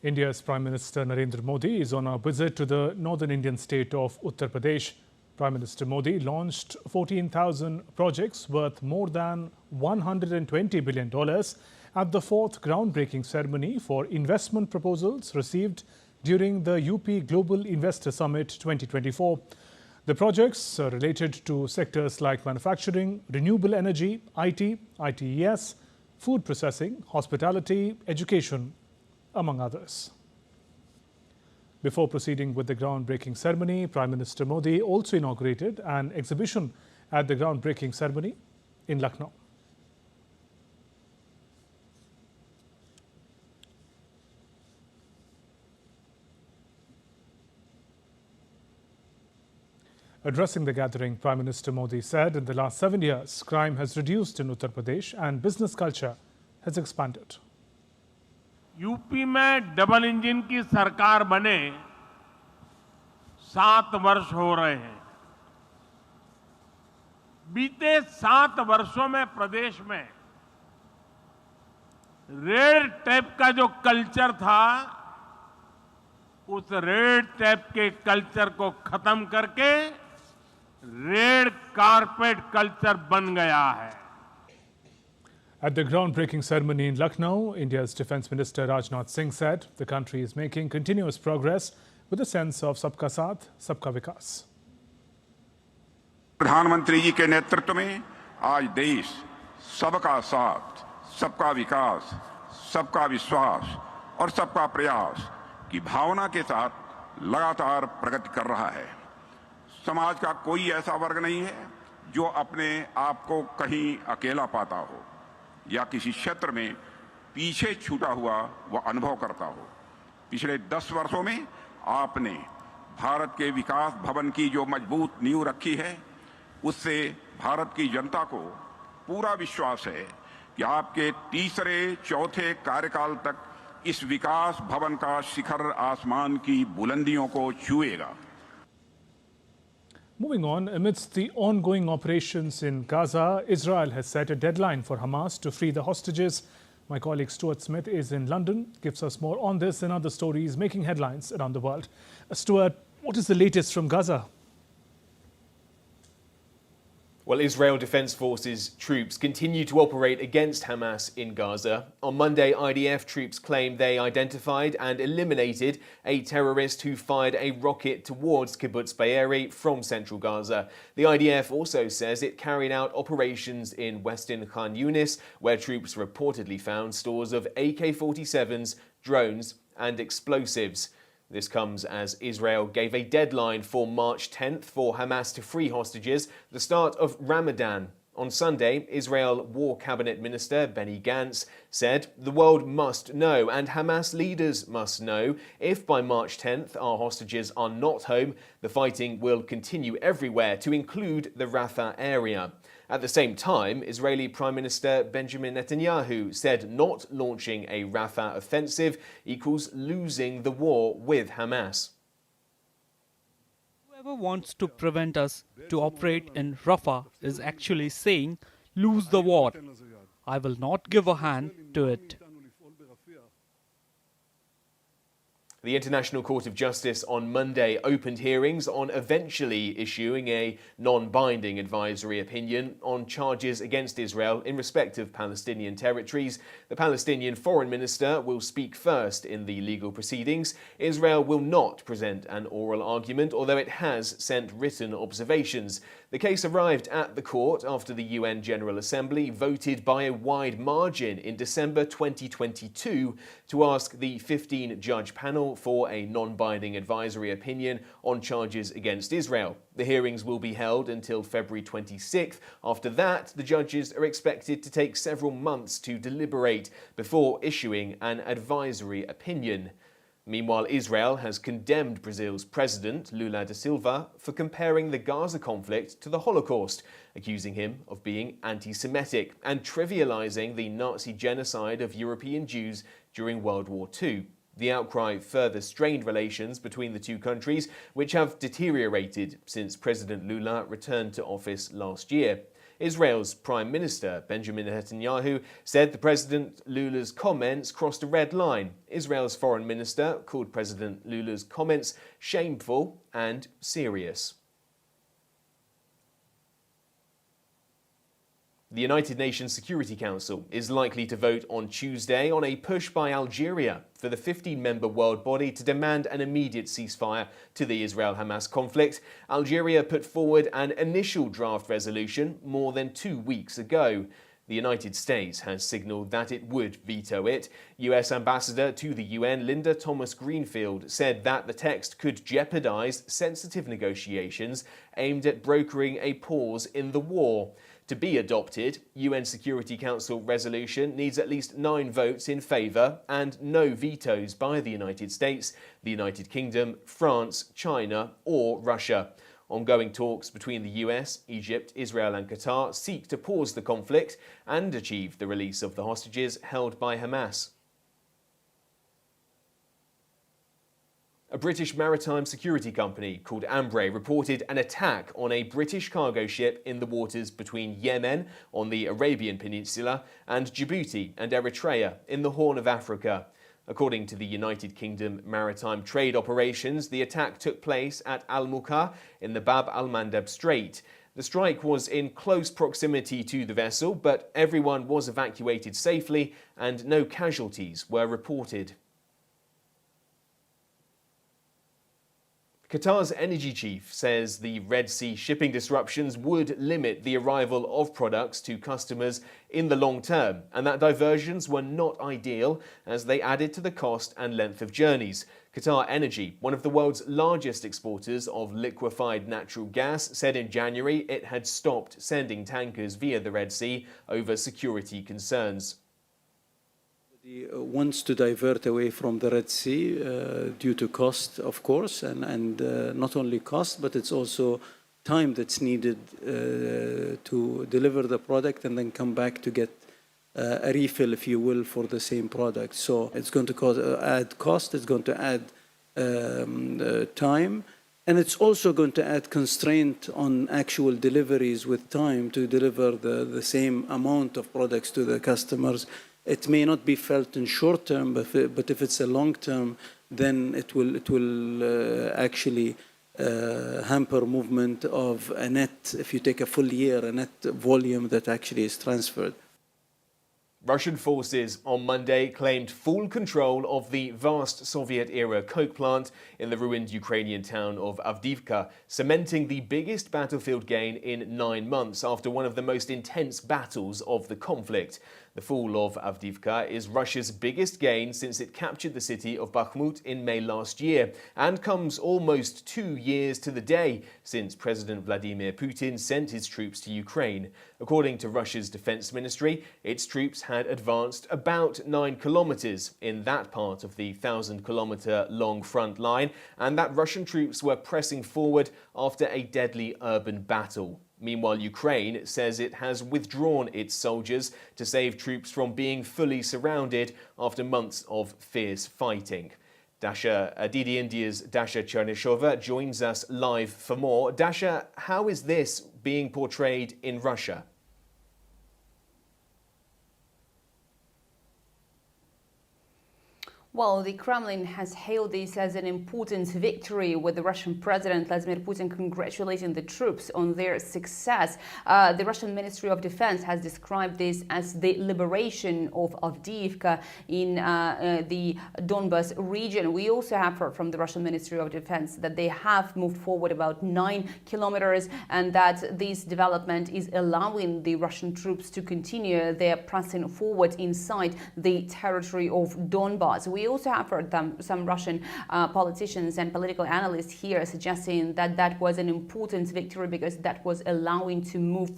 India's Prime Minister Narendra Modi is on a visit to the northern Indian state of Uttar Pradesh. Prime Minister Modi launched 14,000 projects worth more than $120 billion at the fourth groundbreaking ceremony for investment proposals received during the UP Global Investor Summit 2024. The projects are related to sectors like manufacturing, renewable energy, IT, ITES, food processing, hospitality, education, among others. Before proceeding with the groundbreaking ceremony, Prime Minister Modi also inaugurated an exhibition at the groundbreaking ceremony in Lucknow. Addressing the gathering, Prime Minister Modi said in the last 7 years, crime has reduced in Uttar Pradesh and business culture has expanded. UP में double engine की सरकार बने 7 वर्ष हो रहे हैं। बीते 7 वर्षों में प्रदेश में रेड टेप का जो कल्चर था, उस रेड टेप के कल्चर को खत्म करके रेड कारपेट कल्चर बन गया है। At the groundbreaking ceremony in Lucknow, India's Defence Minister Rajnath Singh said the country is making continuous progress with a sense of सबका साथ, सबका विकास। प्रधानमंत्री जी के नेतृत्व में आज देश सबका साथ, सबका विकास, सबका विश्वास और सबका प्रयास की भावना के साथ लगातार प्रगति कर रहा है। समाज का कोई ऐसा वर्ग नहीं है जो अपने आप को कहीं अकेला पाता हो या किसी क्षेत्र में पीछे छूटा हुआ वह अनुभव करता हो। पिछले 10 वर्षों में आपने भारत के विकास भवन की जो मजबूत नींव रखी है, उससे भारत की जनता को पूरा विश्वास है कि आपके तीसरे चौथे कार्यकाल तक इस विकास भवन का शिखर आसमान की बुलंदियों को छुएगा। Moving on, amidst the ongoing operations in Gaza, Israel has set a deadline for Hamas to free the hostages. My colleague Stuart Smith is in London, gives us more on this and other stories making headlines around the world. Stuart, what is the latest from Gaza? Well, Israel Defense Forces troops continue to operate against Hamas in Gaza. On Monday, IDF troops claimed they identified and eliminated a terrorist who fired a rocket towards Kibbutz Be'eri from central Gaza. The IDF also says it carried out operations in western Khan Yunis, where troops reportedly found stores of AK-47s, drones and explosives. This comes as Israel gave a deadline for March 10th for Hamas to free hostages, the start of Ramadan. On Sunday, Israel War Cabinet Minister Benny Gantz said the world must know and Hamas leaders must know if by March 10th our hostages are not home, the fighting will continue everywhere, to include the Rafah area. At the same time, Israeli Prime Minister Benjamin Netanyahu said not launching a Rafah offensive equals losing the war with Hamas. Whoever wants to prevent us to operate in Rafah is actually saying, lose the war. I will not give a hand to it. The International Court of Justice on Monday opened hearings on eventually issuing a non-binding advisory opinion on charges against Israel in respect of Palestinian territories. The Palestinian Foreign Minister will speak first in the legal proceedings. Israel will not present an oral argument, although it has sent written observations. The case arrived at the court after the UN General Assembly voted by a wide margin in December 2022 to ask the 15-judge panel for a non-binding advisory opinion on charges against Israel. The hearings will be held until February 26th. After that, the judges are expected to take several months to deliberate before issuing an advisory opinion. Meanwhile, Israel has condemned Brazil's president, Lula da Silva, for comparing the Gaza conflict to the Holocaust, accusing him of being anti-Semitic and trivializing the Nazi genocide of European Jews during World War II. The outcry further strained relations between the two countries, which have deteriorated since President Lula returned to office last year. Israel's Prime Minister Benjamin Netanyahu said the President Lula's comments crossed a red line. Israel's Foreign Minister called President Lula's comments shameful and serious. The United Nations Security Council is likely to vote on Tuesday on a push by Algeria for the 15-member world body to demand an immediate ceasefire to the Israel-Hamas conflict. Algeria put forward an initial draft resolution more than 2 weeks ago. The United States has signalled that it would veto it. US Ambassador to the UN Linda Thomas-Greenfield said that the text could jeopardise sensitive negotiations aimed at brokering a pause in the war. To be adopted, UN Security Council resolution needs at least 9 votes in favour and no vetoes by the United States, the United Kingdom, France, China or Russia. Ongoing talks between the US, Egypt, Israel and Qatar seek to pause the conflict and achieve the release of the hostages held by Hamas. A British maritime security company called Ambre reported an attack on a British cargo ship in the waters between Yemen on the Arabian Peninsula and Djibouti and Eritrea in the Horn of Africa. According to the United Kingdom Maritime Trade Operations, the attack took place at Al-Muqa in the Bab al-Mandeb Strait. The strike was in close proximity to the vessel, but everyone was evacuated safely and no casualties were reported. Qatar's energy chief says the Red Sea shipping disruptions would limit the arrival of products to customers in the long term, and that diversions were not ideal as they added to the cost and length of journeys. Qatar Energy, one of the world's largest exporters of liquefied natural gas, said in January it had stopped sending tankers via the Red Sea over security concerns. Wants to divert away from the Red Sea due to cost, of course, and not only cost, but it's also time that's needed to deliver the product and then come back to get a refill, if you will, for the same product. So it's going to add cost, it's going to add time, and it's also going to add constraint on actual deliveries with time to deliver the same amount of products to the customers. It may not be felt in short term, but if it's a long term, then it will actually hamper movement of a net, if you take a full year, a net volume that actually is transferred. Russian forces on Monday claimed full control of the vast Soviet-era coke plant in the ruined Ukrainian town of Avdiivka, cementing the biggest battlefield gain in 9 months after one of the most intense battles of the conflict. The fall of Avdiivka is Russia's biggest gain since it captured the city of Bakhmut in May last year, and comes almost 2 years to the day since President Vladimir Putin sent his troops to Ukraine. According to Russia's defense ministry, its troops had advanced about 9 kilometers in that part of the 1,000-kilometer long front line, and that Russian troops were pressing forward after a deadly urban battle. Meanwhile, Ukraine says it has withdrawn its soldiers to save troops from being fully surrounded after months of fierce fighting. DD India's Dasha Chernyshova joins us live for more. Dasha, how is this being portrayed in Russia? Well, the Kremlin has hailed this as an important victory, with the Russian President Vladimir Putin congratulating the troops on their success. The Russian Ministry of Defense has described this as the liberation of Avdiivka in the Donbas region. We also have heard from the Russian Ministry of Defense that they have moved forward about 9 kilometers, and that this development is allowing the Russian troops to continue their pressing forward inside the territory of Donbas. We also have heard some Russian politicians and political analysts here suggesting that that was an important victory because that was allowing to move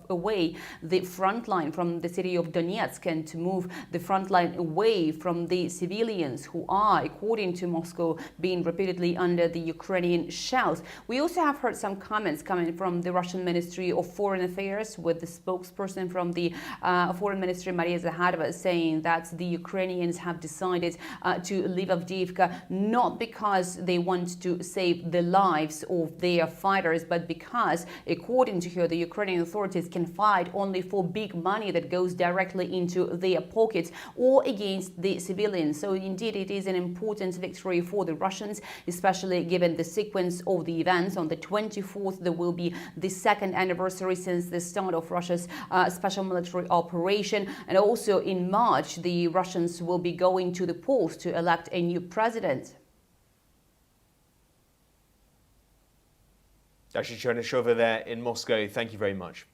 away the front line from the city of Donetsk and to move the front line away from the civilians who are, according to Moscow, being repeatedly under the Ukrainian shells. We also have heard some comments coming from the Russian Ministry of Foreign Affairs, with the spokesperson from the Foreign Ministry, Maria Zakharova, saying that the Ukrainians have decided decided to leave Avdiivka, not because they want to save the lives of their fighters, but because, according to her, the Ukrainian authorities can fight only for big money that goes directly into their pockets or against the civilians. So indeed, it is an important victory for the Russians, especially given the sequence of the events. On the 24th, there will be the second anniversary since the start of Russia's special military operation. And also in March, the Russians will be going to the polls to elect a new president. Dasha Chernyshova there in Moscow. Thank you very much.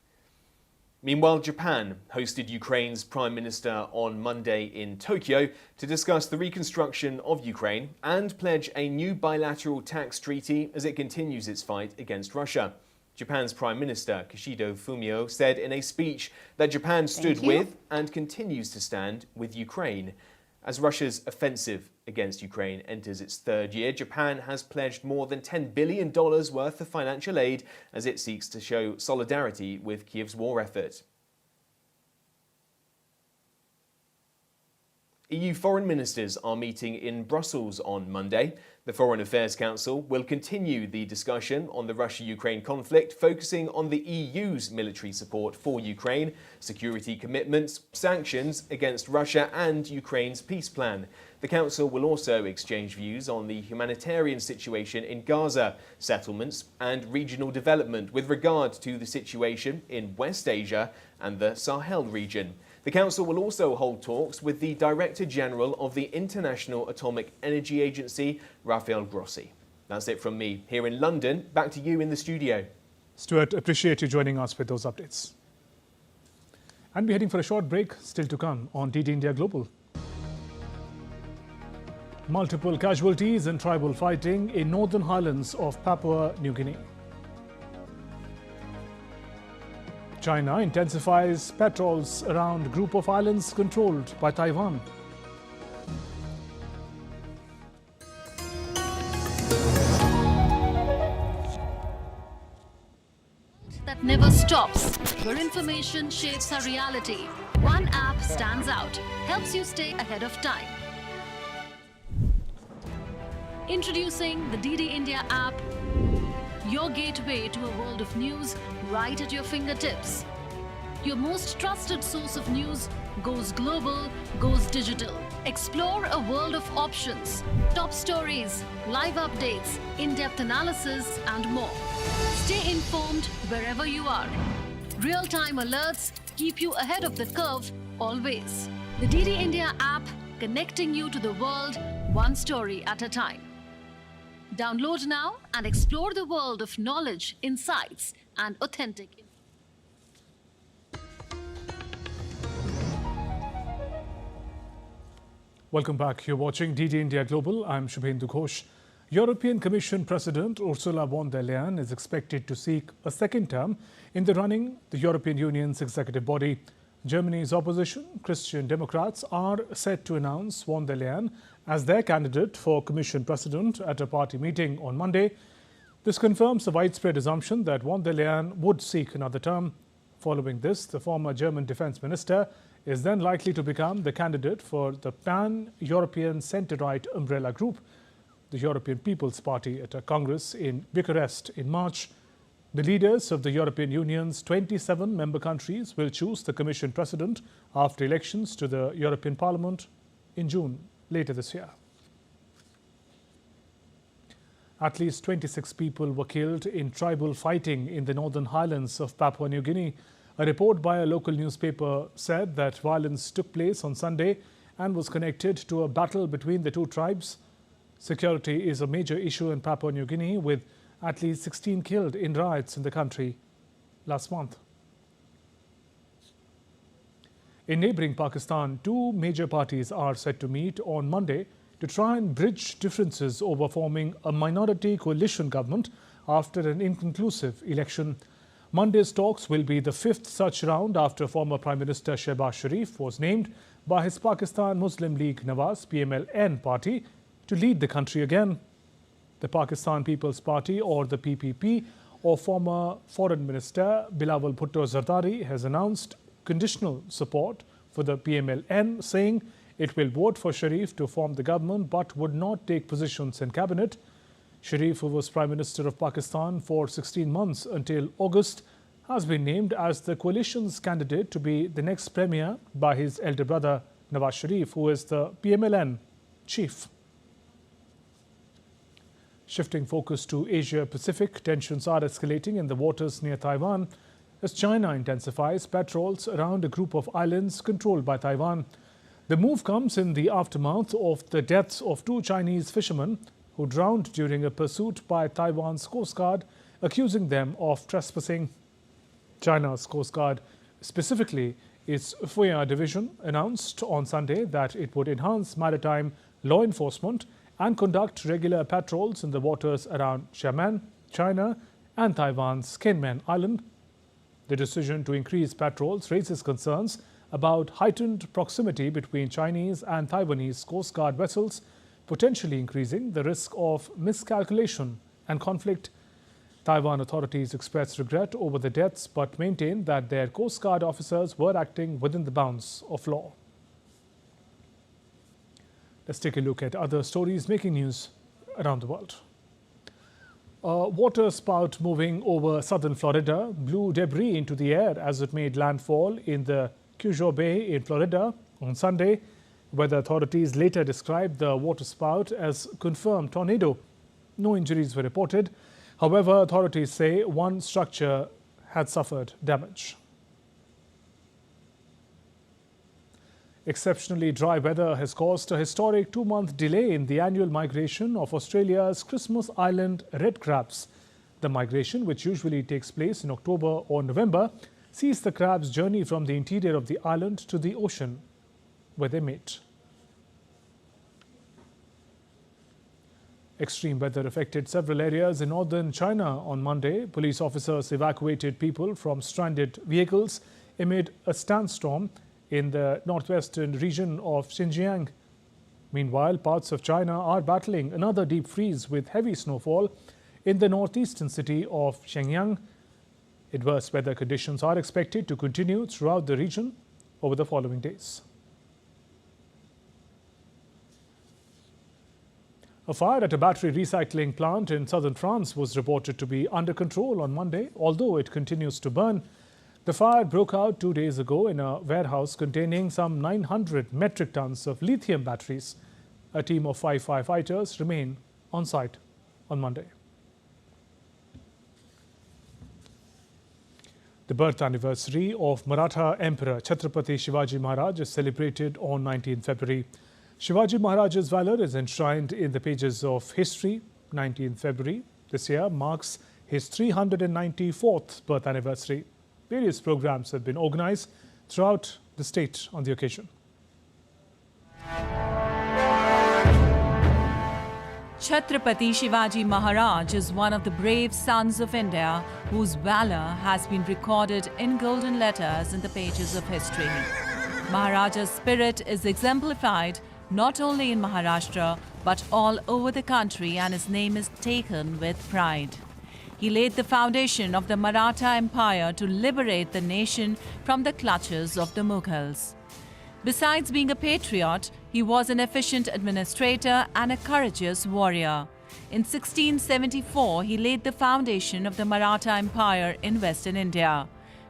Meanwhile, Japan hosted Ukraine's Prime Minister on Monday in Tokyo to discuss the reconstruction of Ukraine and pledge a new bilateral tax treaty as it continues its fight against Russia. Japan's Prime Minister, Kishida Fumio, said in a speech that Japan stood with and continues to stand with Ukraine. As Russia's offensive against Ukraine enters its third year, Japan has pledged more than $10 billion worth of financial aid as it seeks to show solidarity with Kyiv's war effort. EU foreign ministers are meeting in Brussels on Monday. The Foreign Affairs Council will continue the discussion on the Russia-Ukraine conflict, focusing on the EU's military support for Ukraine, security commitments, sanctions against Russia and Ukraine's peace plan. The Council will also exchange views on the humanitarian situation in Gaza, settlements and regional development with regard to the situation in West Asia and the Sahel region. The Council will also hold talks with the Director General of the International Atomic Energy Agency, Rafael Grossi. That's it from me here in London. Back to you in the studio. Stuart, appreciate you joining us with those updates. And we're heading for a short break, still to come on DD India Global. Multiple casualties in tribal fighting in northern highlands of Papua New Guinea. China intensifies patrols around group of islands controlled by Taiwan. That never stops, where information shapes our reality. One app stands out, helps you stay ahead of time. Introducing the DD India app, your gateway to a world of news right at your fingertips. Your most trusted source of news goes global, goes digital. Explore a world of options, top stories, live updates, in-depth analysis, and more. Stay informed wherever you are. Real-time alerts keep you ahead of the curve always. The DD India app, connecting you to the world, one story at a time. Download now and explore the world of knowledge, insights, and authentic information. Welcome back. You're watching DD India Global. I'm Shubhendu Ghosh. European Commission President Ursula von der Leyen is expected to seek a second term in the running the European Union's executive body. Germany's opposition, Christian Democrats, are set to announce von der Leyen as their candidate for Commission President at a party meeting on Monday. This confirms the widespread assumption that von der Leyen would seek another term. Following this, the former German defense minister is then likely to become the candidate for the pan-European centre-right umbrella group, the European People's Party, at a congress in Bucharest in March. The leaders of the European Union's 27 member countries will choose the Commission President after elections to the European Parliament in June later this year. At least 26 people were killed in tribal fighting in the northern highlands of Papua New Guinea. A report by a local newspaper said that violence took place on Sunday and was connected to a battle between the two tribes. Security is a major issue in Papua New Guinea, with at least 16 killed in riots in the country last month. In neighboring Pakistan, two major parties are set to meet on Monday to try and bridge differences over forming a minority coalition government after an inconclusive election. Monday's talks will be the fifth such round after former Prime Minister Shehbaz Sharif was named by his Pakistan Muslim League Nawaz (PMLN) party to lead the country again. The Pakistan People's Party, or the PPP, or former Foreign Minister Bilawal Bhutto Zardari has announced conditional support for the PMLN, saying It will vote for Sharif to form the government but would not take positions in cabinet. Sharif, who was Prime Minister of Pakistan for 16 months until August, has been named as the coalition's candidate to be the next premier by his elder brother Nawaz Sharif, who is the PMLN chief. Shifting focus to Asia Pacific, tensions are escalating in the waters near Taiwan as China intensifies patrols around a group of islands controlled by Taiwan. The move comes in the aftermath of the deaths of 2 Chinese fishermen who drowned during a pursuit by Taiwan's Coast Guard, accusing them of trespassing. China's Coast Guard, specifically its Fuya division, announced on Sunday that it would enhance maritime law enforcement and conduct regular patrols in the waters around Xiamen, China, and Taiwan's Kinmen Island. The decision to increase patrols raises concerns about heightened proximity between Chinese and Taiwanese Coast Guard vessels, potentially increasing the risk of miscalculation and conflict. Taiwan authorities expressed regret over the deaths but maintained that their Coast Guard officers were acting within the bounds of law. Let's take a look at other stories making news around the world. A water spout moving over southern Florida blew debris into the air as it made landfall in the Cujo Bay in Florida on Sunday. Weather authorities later described the water spout as confirmed tornado. No injuries were reported. However, authorities say one structure had suffered damage. Exceptionally dry weather has caused a historic 2-month delay in the annual migration of Australia's Christmas Island red crabs. The migration, which usually takes place in October or November, sees the crabs journey from the interior of the island to the ocean, where they mate. Extreme weather affected several areas in northern China on Monday. Police officers evacuated people from stranded vehicles amid a sandstorm in the northwestern region of Xinjiang. Meanwhile, parts of China are battling another deep freeze with heavy snowfall in the northeastern city of Shenyang. Adverse weather conditions are expected to continue throughout the region over the following days. A fire at a battery recycling plant in southern France was reported to be under control on Monday, although it continues to burn. The fire broke out 2 days ago in a warehouse containing some 900 metric tons of lithium batteries. A team of 5 firefighters remain on site on Monday. The birth anniversary of Maratha Emperor Chhatrapati Shivaji Maharaj is celebrated on 19 February. Shivaji Maharaj's valor is enshrined in the pages of history. 19 February this year marks his 394th birth anniversary. Various programs have been organized throughout the state on the occasion. Chhatrapati Shivaji Maharaj is one of the brave sons of India whose valor has been recorded in golden letters in the pages of history. Maharaja's spirit is exemplified not only in Maharashtra but all over the country, and his name is taken with pride. He laid the foundation of the Maratha Empire to liberate the nation from the clutches of the Mughals. Besides being a patriot, he was an efficient administrator and a courageous warrior. In 1674, he laid the foundation of the Maratha Empire in Western India.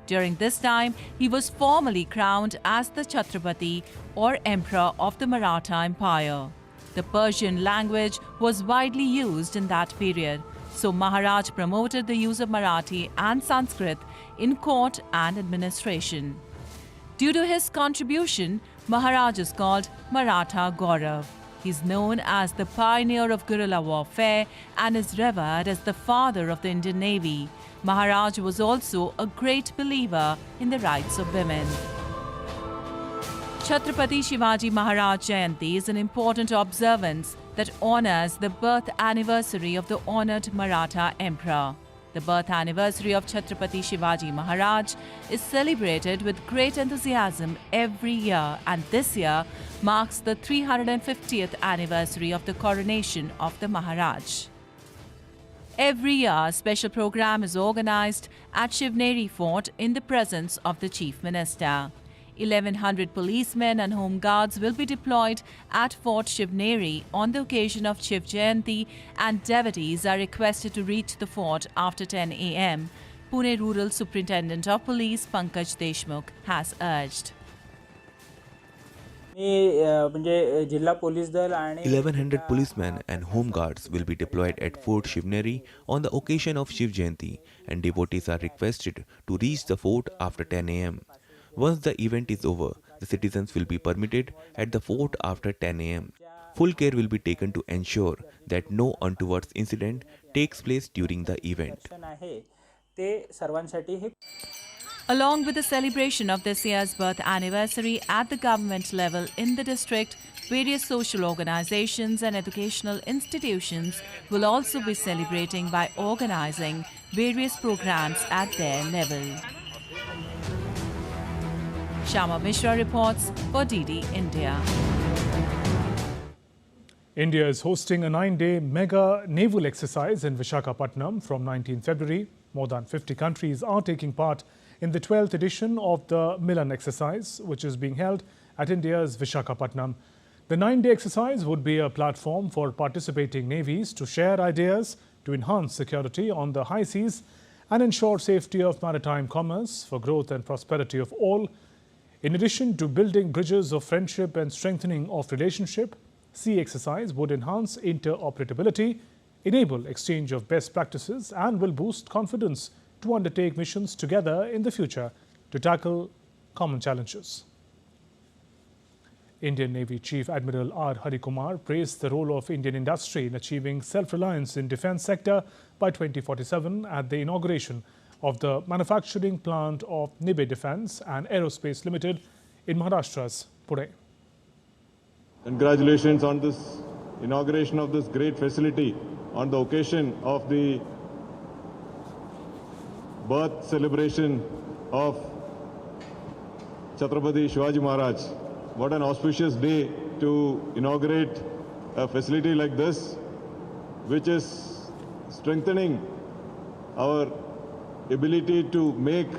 During this time, he was formally crowned as the Chhatrapati or Emperor of the Maratha Empire. The Persian language was widely used in that period, so Maharaj promoted the use of Marathi and Sanskrit in court and administration. Due to his contribution, Maharaj is called Maratha Gaurav. He is known as the pioneer of guerrilla warfare and is revered as the father of the Indian Navy. Maharaj was also a great believer in the rights of women. Chhatrapati Shivaji Maharaj Jayanti is an important observance that honors the birth anniversary of the honored Maratha Emperor. The birth anniversary of Chhatrapati Shivaji Maharaj is celebrated with great enthusiasm every year, and this year marks the 350th anniversary of the coronation of the Maharaj. Every year, a special program is organized at Shivneri Fort in the presence of the Chief Minister. 1,100 policemen and home guards will be deployed at Fort Shivneri on the occasion of Shiv Jayanti, and devotees are requested to reach the fort after 10 a.m. Pune Rural Superintendent of Police Pankaj Deshmukh has urged. 1,100 policemen and home guards will be deployed at Fort Shivneri on the occasion of Shiv Jayanti, and devotees are requested to reach the fort after 10 a.m. Once the event is over, the citizens will be permitted at the fort after 10 a.m. Full care will be taken to ensure that no untoward incident takes place during the event. Along with the celebration of this year's birth anniversary at the government level in the district, various social organizations and educational institutions will also be celebrating by organizing various programs at their level. Shama Mishra reports for DD India. India is hosting a 9-day mega naval exercise in Visakhapatnam from 19 February. More than 50 countries are taking part in the 12th edition of the Milan exercise, which is being held at India's Visakhapatnam. The 9-day exercise would be a platform for participating navies to share ideas to enhance security on the high seas and ensure safety of maritime commerce for growth and prosperity of all. In addition to building bridges of friendship and strengthening of relationship, sea exercise would enhance interoperability, enable exchange of best practices, and will boost confidence to undertake missions together in the future to tackle common challenges. Indian Navy Chief Admiral Harikumar praised the role of Indian industry in achieving self-reliance in defence sector by 2047 at the inauguration of the manufacturing plant of Nibbe Defence and Aerospace Limited in Maharashtra's Pune. Congratulations on this inauguration of this great facility on the occasion of the birth celebration of Chhatrapati Shivaji Maharaj. What an auspicious day to inaugurate a facility like this, which is strengthening our ability to make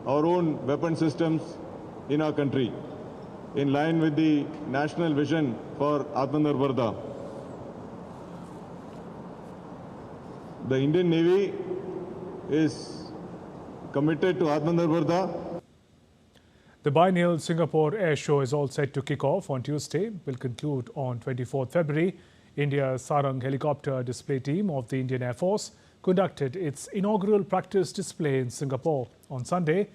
our own weapon systems in our country, in line with the national vision for Atmanirbharta. The Indian Navy is committed to Atmanirbharta. The biennial Singapore Air Show is all set to kick off on Tuesday. Will conclude on 24th February. India's Sarang helicopter display team of the Indian Air Force conducted its inaugural practice display in Singapore on Sunday.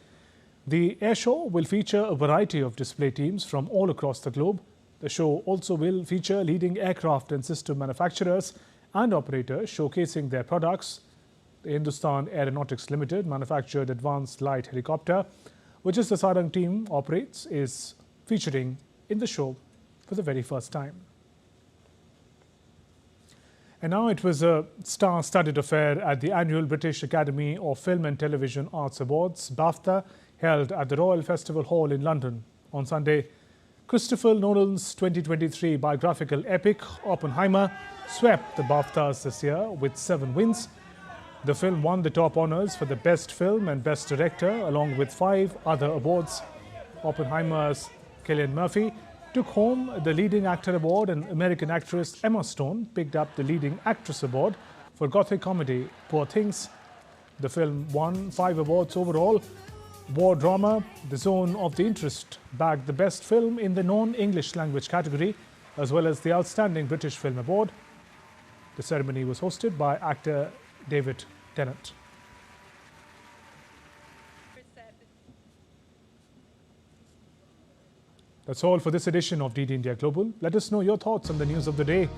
The air show will feature a variety of display teams from all across the globe. The show also will feature leading aircraft and system manufacturers and operators showcasing their products. The Hindustan Aeronautics Limited manufactured advanced light helicopter, which is the Sarang team operates, is featuring in the show for the very first time. And now it was a star-studded affair at the annual British Academy of Film and Television Arts Awards, BAFTA, held at the Royal Festival Hall in London on Sunday. Christopher Nolan's 2023 biographical epic, Oppenheimer, swept the BAFTAs this year with 7 wins. The film won the top honours for the Best Film and Best Director, along with 5 other awards. Oppenheimer's Cillian Murphy took home the Leading Actor Award, and American actress Emma Stone picked up the Leading Actress Award for Gothic comedy Poor Things. The film won 5 awards overall. War drama, The Zone of the Interest, bagged the Best Film in the non-English language category, as well as the Outstanding British Film Award. The ceremony was hosted by actor David Tennant. That's all for this edition of DD India Global. Let us know your thoughts on the news of the day.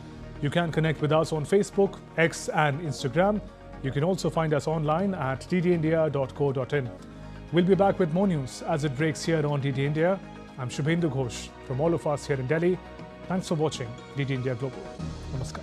You can connect with us on Facebook, X and Instagram. You can also find us online at ddindia.co.in. We'll be back with more news as it breaks here on DD India. I'm Shubhendu Ghosh. From all of us here in Delhi, thanks for watching DD India Global. Namaskar.